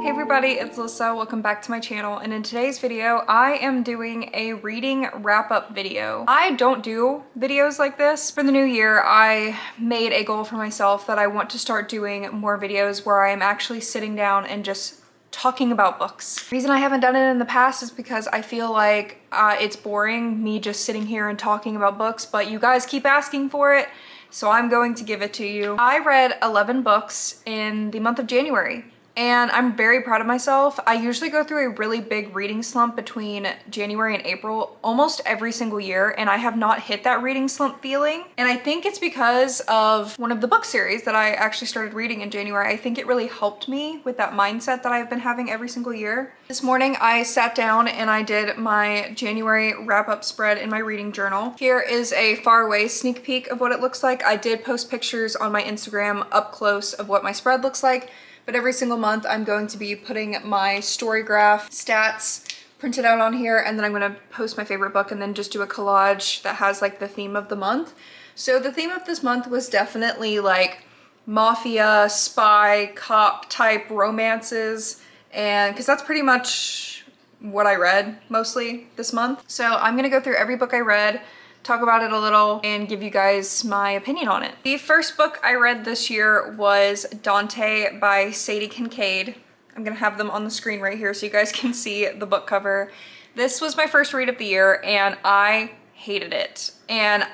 Hey everybody, it's Lisa. Welcome back to my channel, and in today's video I am doing a reading wrap-up video. I don't do videos like this. For the new year, I made a goal for myself that I want to start doing more videos where I am actually sitting down and just talking about books. The reason I haven't done it in the past is because I feel like it's boring, me just sitting here and talking about books, but you guys keep asking for it, so I'm going to give it to you. I read 11 books in the month of January. And I'm very proud of myself. I usually go through a really big reading slump between January and April almost every single year, and I have not hit that reading slump feeling. And I think it's because of one of the book series that I actually started reading in January. I think it really helped me with that mindset that I've been having every single year. This morning I sat down and I did my January wrap-up spread in my reading journal. Here is a far away sneak peek of what it looks like. I did post pictures on my Instagram up close of what my spread looks like. But every single month I'm going to be putting my Storygraph stats printed out on here, and then I'm going to post my favorite book and then just do a collage that has like the theme of the month. So the theme of this month was definitely like mafia, spy, cop type romances, and because that's pretty much what I read mostly this month. So I'm going to go through every book I read, talk about it a little, and give you guys my opinion on it. The first book I read this year was Dante by Sadie Kincaid. I'm gonna have them on the screen right here so you guys can see the book cover. This was my first read of the year and I hated it. And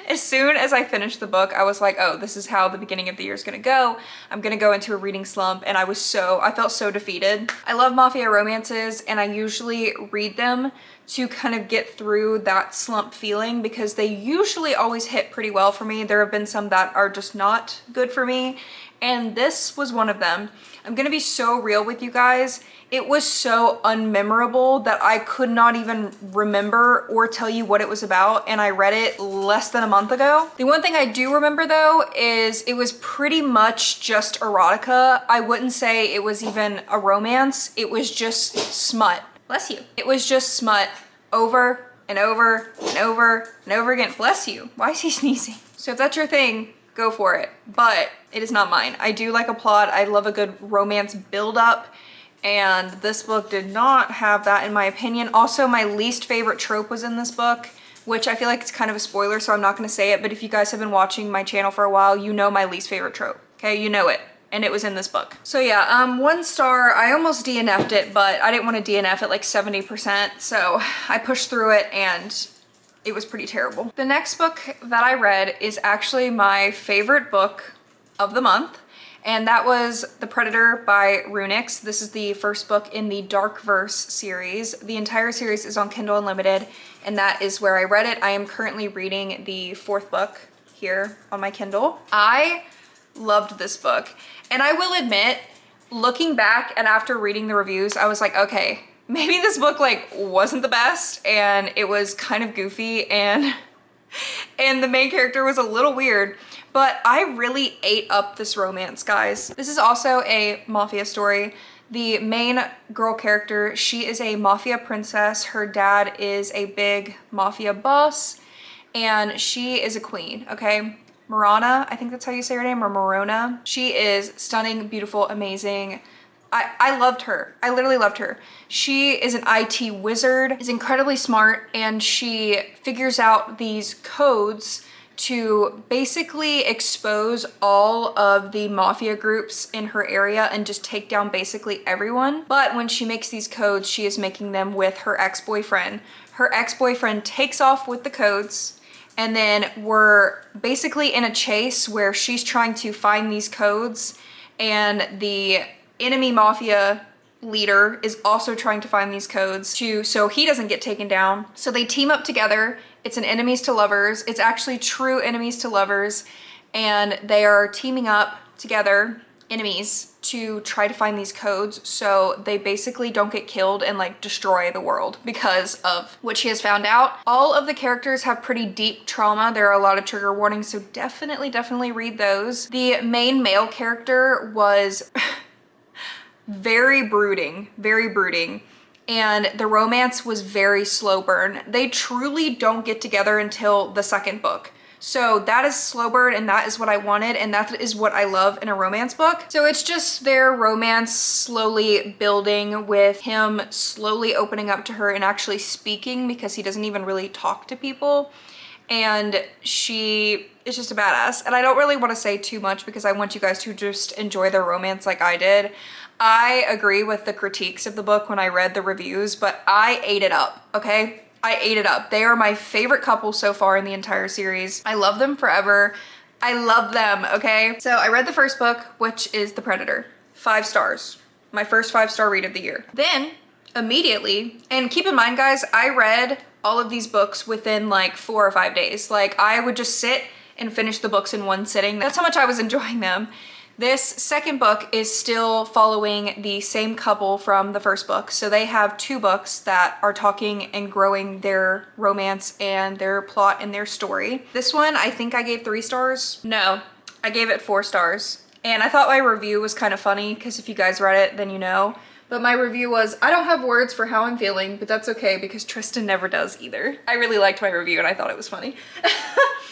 as soon as I finished the book, I was like, oh, this is how the beginning of the year is gonna go. I'm gonna go into a reading slump, and I felt so defeated. I love mafia romances, and I usually read them to kind of get through that slump feeling because they usually always hit pretty well for me. There have been some that are just not good for me, and this was one of them. I'm gonna be so real with you guys. It was so unmemorable that I could not even remember or tell you what it was about, and I read it less than a month ago. The one thing I do remember though is it was pretty much just erotica. I wouldn't say it was even a romance. It was just smut. Bless you. It was just smut over and over and over and over again. Bless you. Why is he sneezing? So if that's your thing, go for it. But it is not mine. I do like a plot. I love a good romance build-up. And this book did not have that, in my opinion. Also, my least favorite trope was in this book, which I feel like it's kind of a spoiler, so I'm not going to say it. But if you guys have been watching my channel for a while, you know my least favorite trope. Okay, you know it. And it was in this book. So yeah, 1 star. I almost DNF'd it, but I didn't want to DNF at like 70%. So I pushed through it and it was pretty terrible. The next book that I read is actually my favorite book of the month. And that was The Predator by Runix. This is the first book in the Dark Verse series. The entire series is on Kindle Unlimited, and that is where I read it. I am currently reading the 4th book here on my Kindle. I loved this book. And I will admit, looking back and after reading the reviews, I was like, okay, maybe this book like wasn't the best, and it was kind of goofy, and the main character was a little weird. But I really ate up this romance, guys. This is also a mafia story. The main girl character, she is a mafia princess. Her dad is a big mafia boss, and she is a queen, okay? Marana, I think that's how you say her name, or Marona. She is stunning, beautiful, amazing. I loved her. I literally loved her. She is an IT wizard, is incredibly smart, and she figures out these codes to basically expose all of the mafia groups in her area and just take down basically everyone. But when she makes these codes, she is making them with her ex-boyfriend. Her ex-boyfriend takes off with the codes, and then we're basically in a chase where she's trying to find these codes, and the enemy mafia leader is also trying to find these codes so he doesn't get taken down. So they team up together. It's an enemies to lovers. It's actually true enemies to lovers, and they are teaming up together, enemies, to try to find these codes so they basically don't get killed and like destroy the world because of what she has found out. All of the characters have pretty deep trauma. There are a lot of trigger warnings, so definitely read those. The main male character was very brooding, and the romance was very slow burn. They truly don't get together until the 2nd book. So that is slow burn, and that is what I wanted, and that is what I love in a romance book. So it's just their romance slowly building with him slowly opening up to her and actually speaking, because he doesn't even really talk to people. And she is just a badass. And I don't really want to say too much because I want you guys to just enjoy their romance like I did. I agree with the critiques of the book when I read the reviews, but I ate it up, okay? I ate it up. They are my favorite couple so far in the entire series. I love them forever. I love them, okay? So I read the first book, which is The Predator. 5 stars. My first 5-star read of the year. Then, immediately, and keep in mind guys, I read all of these books within like 4 or 5 days. Like I would just sit and finish the books in one sitting. That's how much I was enjoying them. This second book is still following the same couple from the first book. So they have 2 books that are talking and growing their romance and their plot and their story. This one, I think I gave 3 stars. No, I gave it 4 stars. And I thought my review was kind of funny because if you guys read it, then you know. But my review was, I don't have words for how I'm feeling, but that's okay because Tristan never does either. I really liked my review and I thought it was funny.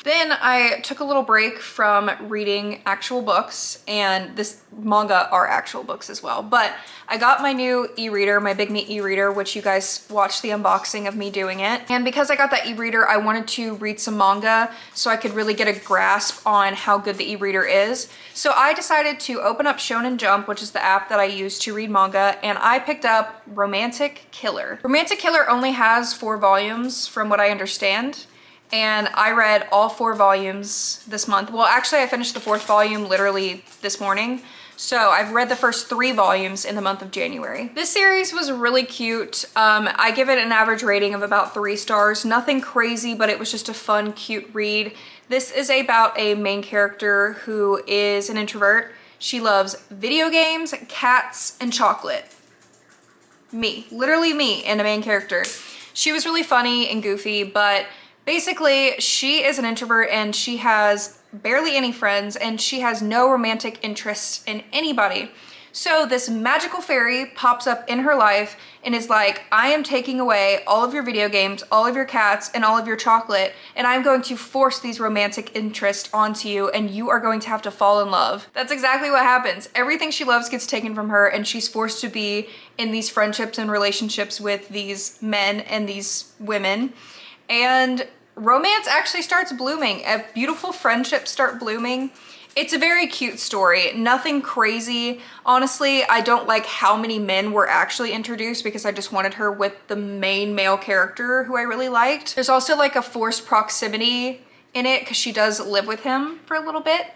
Then I took a little break from reading actual books, and this manga are actual books as well. But I got my new e-reader, my Big Me e-reader, which you guys watched the unboxing of me doing it. And because I got that e-reader, I wanted to read some manga so I could really get a grasp on how good the e-reader is. So I decided to open up Shonen Jump, which is the app that I use to read manga, and I picked up Romantic Killer. Romantic Killer only has 4 volumes from what I understand. And I read all 4 volumes this month. Well, actually I finished the 4th volume literally this morning. So I've read the first 3 volumes in the month of January. This series was really cute. I give it an average rating of about 3 stars. Nothing crazy, but it was just a fun, cute read. This is about a main character who is an introvert. She loves video games, cats, and chocolate. Me, literally me and a main character. She was really funny and goofy, but basically, she is an introvert and she has barely any friends and she has no romantic interest in anybody. So this magical fairy pops up in her life and is like, I am taking away all of your video games, all of your cats, and all of your chocolate, and I'm going to force these romantic interests onto you and you are going to have to fall in love. That's exactly what happens. Everything she loves gets taken from her and she's forced to be in these friendships and relationships with these men and these women. And romance actually starts blooming. Beautiful friendships start blooming. It's a very cute story, nothing crazy. Honestly, I don't like how many men were actually introduced because I just wanted her with the main male character who I really liked. There's also like a forced proximity in it because she does live with him for a little bit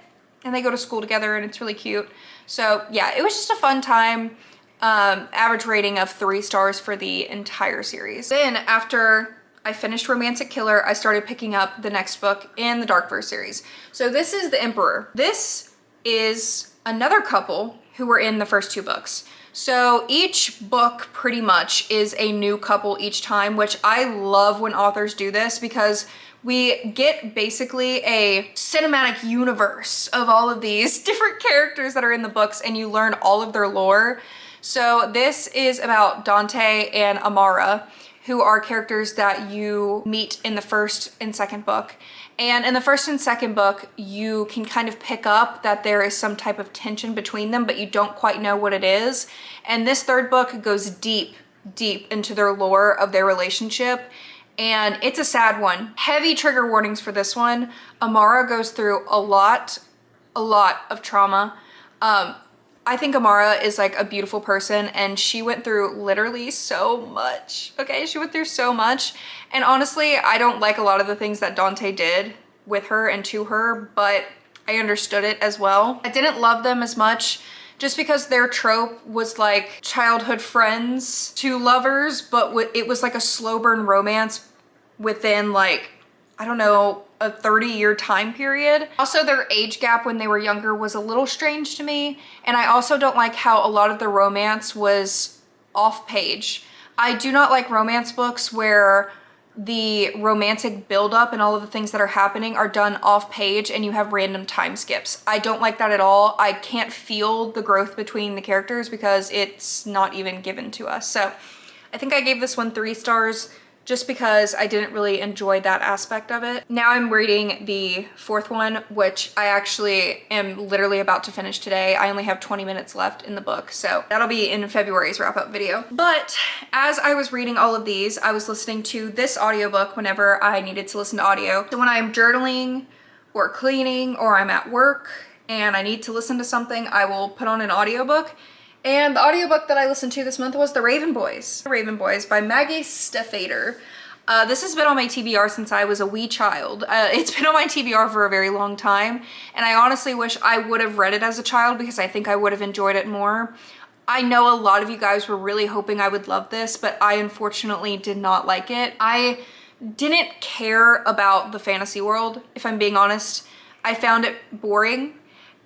and they go to school together and it's really cute. So yeah, it was just a fun time. Average rating of 3 stars for the entire series. Then after I finished Romantic Killer, I started picking up the next book in the Darkverse series. So this is The Emperor. This is another couple who were in the first 2 books. So each book pretty much is a new couple each time, which I love when authors do this because we get basically a cinematic universe of all of these different characters that are in the books and you learn all of their lore. So this is about Dante and Amara, who are characters that you meet in the first and second book. And in the first and second book, you can kind of pick up that there is some type of tension between them, but you don't quite know what it is. And this third book goes deep, deep into their lore of their relationship. And it's a sad one. Heavy trigger warnings for this one. Amara goes through a lot of trauma. I think Amara is like a beautiful person and she went through literally so much, okay? She went through so much. And honestly, I don't like a lot of the things that Dante did with her and to her, but I understood it as well. I didn't love them as much just because their trope was like childhood friends to lovers, but it was like a slow burn romance within like, I don't know, a 30-year time period. Also, their age gap when they were younger was a little strange to me. And I also don't like how a lot of the romance was off page. I do not like romance books where the romantic buildup and all of the things that are happening are done off page and you have random time skips. I don't like that at all. I can't feel the growth between the characters because it's not even given to us. So I think I gave this one 3 stars. just because I didn't really enjoy that aspect of it. Now I'm reading the fourth one, which I actually am literally about to finish today. I only have 20 minutes left in the book, so that'll be in February's wrap-up video. But as I was reading all of these, I was listening to this audiobook whenever I needed to listen to audio. So when I'm journaling or cleaning or I'm at work and I need to listen to something, I will put on an audiobook. And the audiobook that I listened to this month was The Raven Boys. The Raven Boys by Maggie Stiefvater. This has been on my TBR since I was a wee child. It's been on my TBR for a very long time, and I honestly wish I would have read it as a child because I think I would have enjoyed it more. I know a lot of you guys were really hoping I would love this, but I unfortunately did not like it. I didn't care about the fantasy world, if I'm being honest. I found it boring.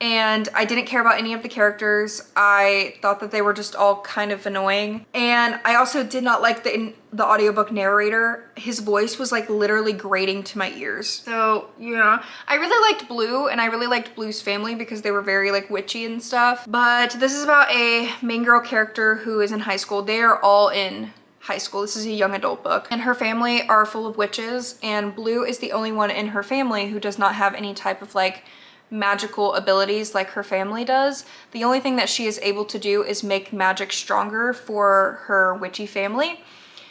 And I didn't care about any of the characters. I thought that they were just all kind of annoying. And I also did not like the audiobook narrator. His voice was like literally grating to my ears. So yeah, I really liked Blue, and I really liked Blue's family because they were very like witchy and stuff. But this is about a main girl character who is in high school. They are all in high school. This is a young adult book, and her family are full of witches, and Blue is the only one in her family who does not have any type of like magical abilities like her family does. The only thing that she is able to do is make magic stronger for her witchy family.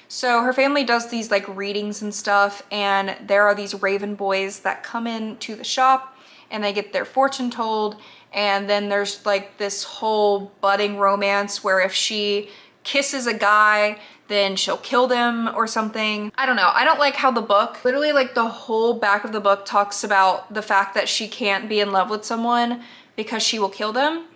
So her family does these like readings and stuff, and there are these Raven Boys that come into the shop and they get their fortune told, and then there's like this whole budding romance where if she kisses a guy, then she'll kill them or something. I don't know. I don't like how the book, literally like the whole back of the book talks about the fact that she can't be in love with someone because she will kill them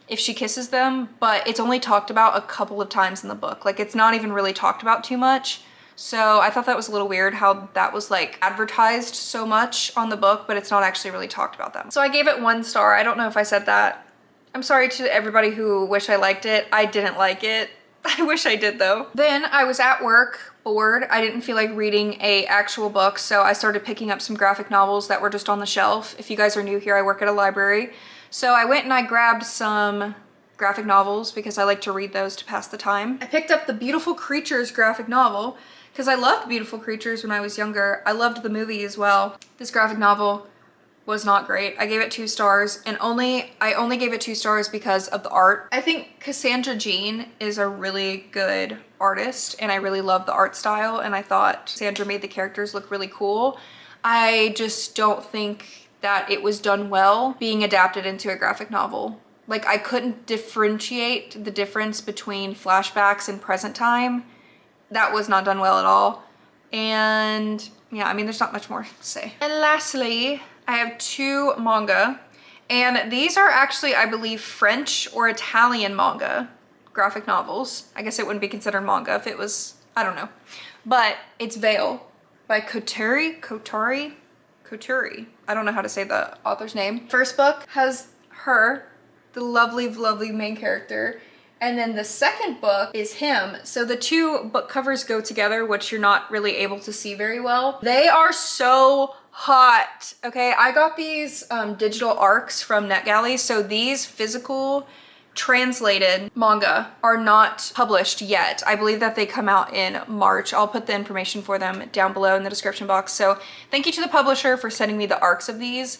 if she kisses them, but it's only talked about a couple of times in the book. Like it's not even really talked about too much. So I thought that was a little weird how that was like advertised so much on the book, but it's not actually really talked about that. So I gave it 1 star. I don't know if I said that. I'm sorry to everybody who wish I liked it. I didn't like it. I wish I did though. Then I was at work, bored. I didn't feel like reading a actual book, so I started picking up some graphic novels that were just on the shelf. If you guys are new here, I work at a library. So I went and I grabbed some graphic novels because I like to read those to pass the time. I picked up the Beautiful Creatures graphic novel because I loved Beautiful Creatures when I was younger. I loved the movie as well. This graphic novel was not great. I gave it 2 stars, and I only gave it 2 stars because of the art. I think Cassandra Jean is a really good artist, and I really love the art style, and I thought Sandra made the characters look really cool. I just don't think that it was done well being adapted into a graphic novel. Like I couldn't differentiate the difference between flashbacks and present time. That was not done well at all. And yeah, I mean, there's not much more to say. And lastly, I have 2 manga, and these are actually, I believe, French or Italian manga graphic novels. I guess it wouldn't be considered manga if it was, I don't know. But it's Veil by Kotteri. I don't know how to say the author's name. First book has her, the lovely, lovely main character. And then the second book is him. So the 2 book covers go together, which you're not really able to see very well. They are so hot. Okay, I got these digital arcs from NetGalley. So these physical translated manga are not published yet. I believe that they come out in March. I'll put the information for them down below in the description box. So thank you to the publisher for sending me the arcs of these.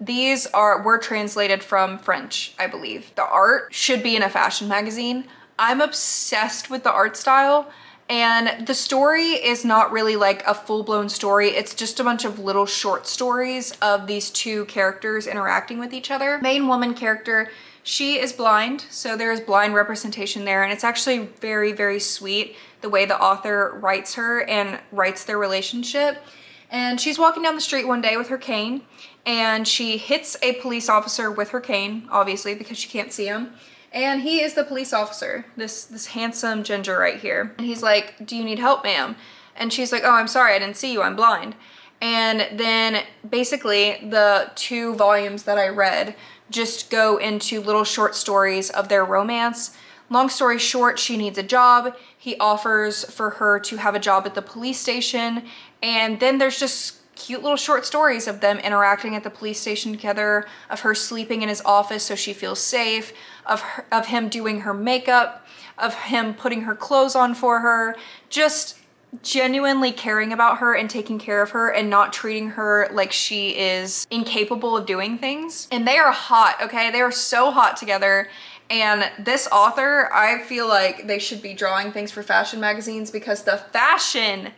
These were translated from French, I believe. The art should be in a fashion magazine. I'm obsessed with the art style, and the story is not really like a full-blown story. It's just a bunch of little short stories of these 2 characters interacting with each other. Main woman character, she is blind, so there is blind representation there, and it's actually very, very sweet the way the author writes her and writes their relationship. And she's walking down the street one day with her cane, and she hits a police officer with her cane, obviously, because she can't see him. And he is the police officer, this handsome ginger right here. And he's like, "Do you need help, ma'am?" And she's like, "Oh, I'm sorry, I didn't see you, I'm blind." And then basically the 2 volumes that I read just go into little short stories of their romance. Long story short, she needs a job. He offers for her to have a job at the police station. And then there's just cute little short stories of them interacting at the police station together, of her sleeping in his office so she feels safe, of him doing her makeup, of him putting her clothes on for her. Just genuinely caring about her and taking care of her and not treating her like she is incapable of doing things. And they are hot, okay? They are so hot together. And this author, I feel like they should be drawing things for fashion magazines because the fashion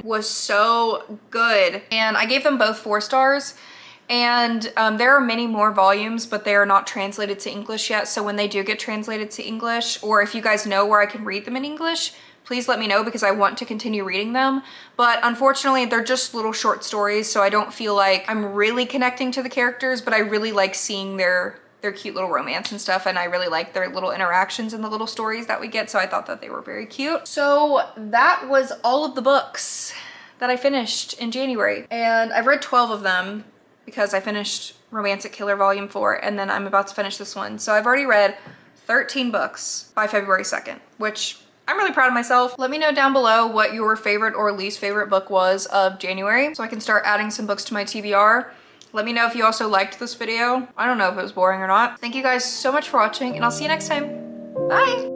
was so good. And I gave them both 4 stars. And there are many more volumes, but they are not translated to English yet. So when they do get translated to English, or if you guys know where I can read them in English, please let me know because I want to continue reading them. But unfortunately, they're just little short stories, so I don't feel like I'm really connecting to the characters, but I really like seeing their cute little romance and stuff, and I really like their little interactions in the little stories that we get, so I thought that they were very cute. So that was all of the books that I finished in January, and I've read 12 of them because I finished Romantic Killer Volume 4, and then I'm about to finish this one. So I've already read 13 books by February 2nd, which I'm really proud of myself. Let me know down below what your favorite or least favorite book was of January so I can start adding some books to my TBR. Let me know if you also liked this video. I don't know if it was boring or not. Thank you guys so much for watching, and I'll see you next time. Bye!